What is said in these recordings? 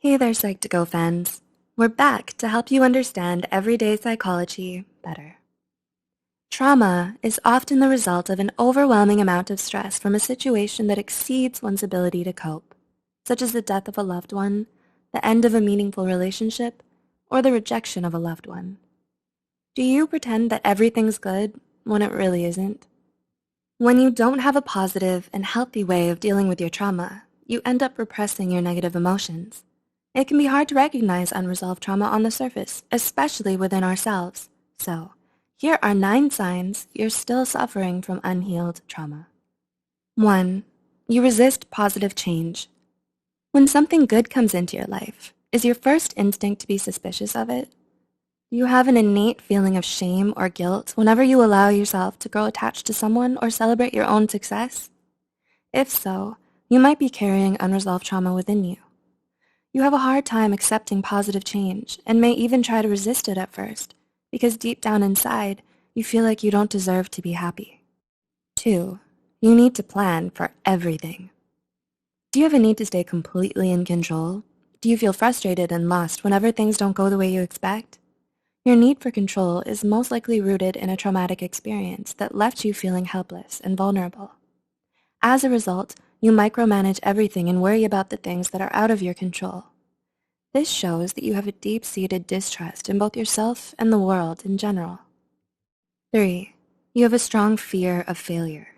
Hey there, Psych2Go fans. We're back to help you understand everyday psychology better. Trauma is often the result of an overwhelming amount of stress from a situation that exceeds one's ability to cope, such as the death of a loved one, the end of a meaningful relationship, or the rejection of a loved one. Do you pretend that everything's good when it really isn't? When you don't have a positive and healthy way of dealing with your trauma, you end up repressing your negative emotions. It can be hard to recognize unresolved trauma on the surface, especially within ourselves. So, here are 9 signs you're still suffering from unhealed trauma. 1. You resist positive change. When something good comes into your life, is your first instinct to be suspicious of it? Do you have an innate feeling of shame or guilt whenever you allow yourself to grow attached to someone or celebrate your own success? If so, you might be carrying unresolved trauma within you. You have a hard time accepting positive change and may even try to resist it at first because deep down inside, you feel like you don't deserve to be happy. 2. You need to plan for everything. Do you have a need to stay completely in control? Do you feel frustrated and lost whenever things don't go the way you expect? Your need for control is most likely rooted in a traumatic experience that left you feeling helpless and vulnerable. As a result, you micromanage everything and worry about the things that are out of your control. This shows that you have a deep-seated distrust in both yourself and the world in general. 3. You have a strong fear of failure.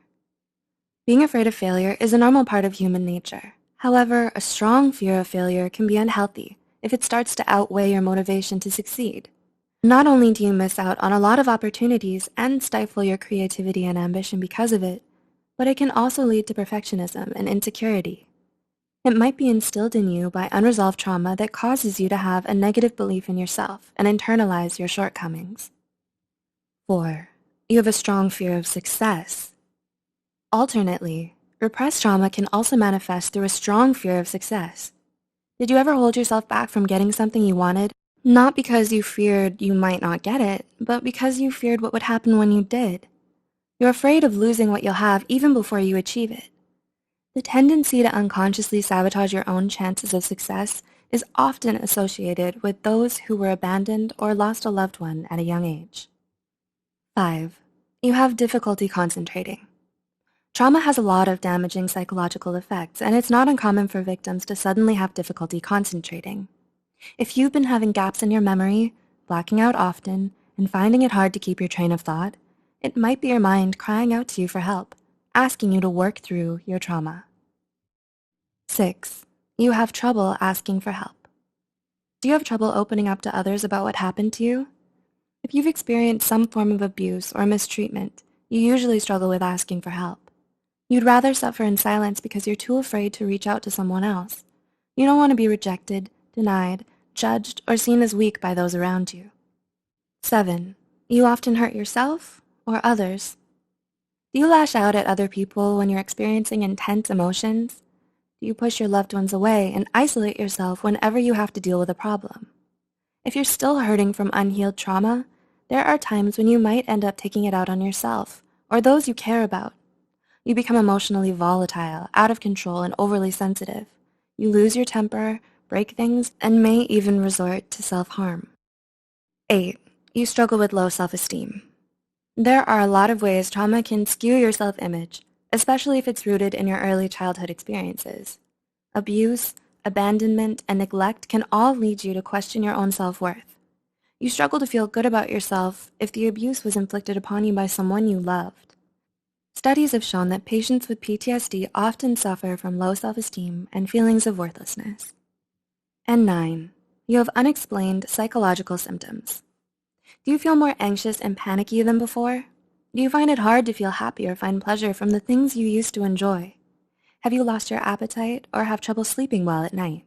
Being afraid of failure is a normal part of human nature. However, a strong fear of failure can be unhealthy if it starts to outweigh your motivation to succeed. Not only do you miss out on a lot of opportunities and stifle your creativity and ambition because of it, but it can also lead to perfectionism and insecurity. It might be instilled in you by unresolved trauma that causes you to have a negative belief in yourself and internalize your shortcomings. 4. You have a strong fear of success. Alternately, repressed trauma can also manifest through a strong fear of success. Did you ever hold yourself back from getting something you wanted? Not because you feared you might not get it, but because you feared what would happen when you did. You're afraid of losing what you'll have even before you achieve it. The tendency to unconsciously sabotage your own chances of success is often associated with those who were abandoned or lost a loved one at a young age. 5. You have difficulty concentrating. Trauma has a lot of damaging psychological effects, and it's not uncommon for victims to suddenly have difficulty concentrating. If you've been having gaps in your memory, blacking out often, and finding it hard to keep your train of thought, it might be your mind crying out to you for help, asking you to work through your trauma. 6. You have trouble asking for help. Do you have trouble opening up to others about what happened to you? If you've experienced some form of abuse or mistreatment, you usually struggle with asking for help. You'd rather suffer in silence because you're too afraid to reach out to someone else. You don't want to be rejected, denied, judged, or seen as weak by those around you. 7. You often hurt yourself or others. Do you lash out at other people when you're experiencing intense emotions? Do you push your loved ones away and isolate yourself whenever you have to deal with a problem? If you're still hurting from unhealed trauma, there are times when you might end up taking it out on yourself or those you care about. You become emotionally volatile, out of control, and overly sensitive. You lose your temper, break things, and may even resort to self-harm. 8. You struggle with low self-esteem. There are a lot of ways trauma can skew your self-image, especially if it's rooted in your early childhood experiences. Abuse, abandonment, and neglect can all lead you to question your own self-worth. You struggle to feel good about yourself if the abuse was inflicted upon you by someone you loved. Studies have shown that patients with PTSD often suffer from low self-esteem and feelings of worthlessness. And 9. You have unexplained psychological symptoms. Do you feel more anxious and panicky than before? Do you find it hard to feel happy or find pleasure from the things you used to enjoy? Have you lost your appetite or have trouble sleeping well at night?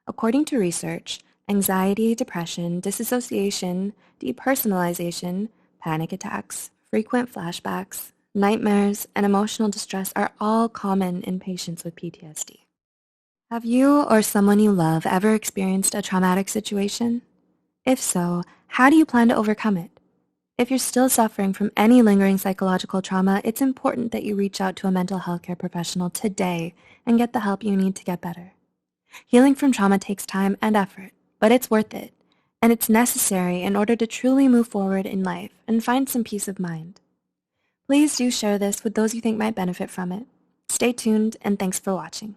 According to research, anxiety, depression, disassociation, depersonalization, panic attacks, frequent flashbacks, nightmares, and emotional distress are all common in patients with PTSD. Have you or someone you love ever experienced a traumatic situation? If so, how do you plan to overcome it? If you're still suffering from any lingering psychological trauma, it's important that you reach out to a mental health care professional today and get the help you need to get better. Healing from trauma takes time and effort, but it's worth it, and it's necessary in order to truly move forward in life and find some peace of mind. Please do share this with those you think might benefit from it. Stay tuned, and thanks for watching.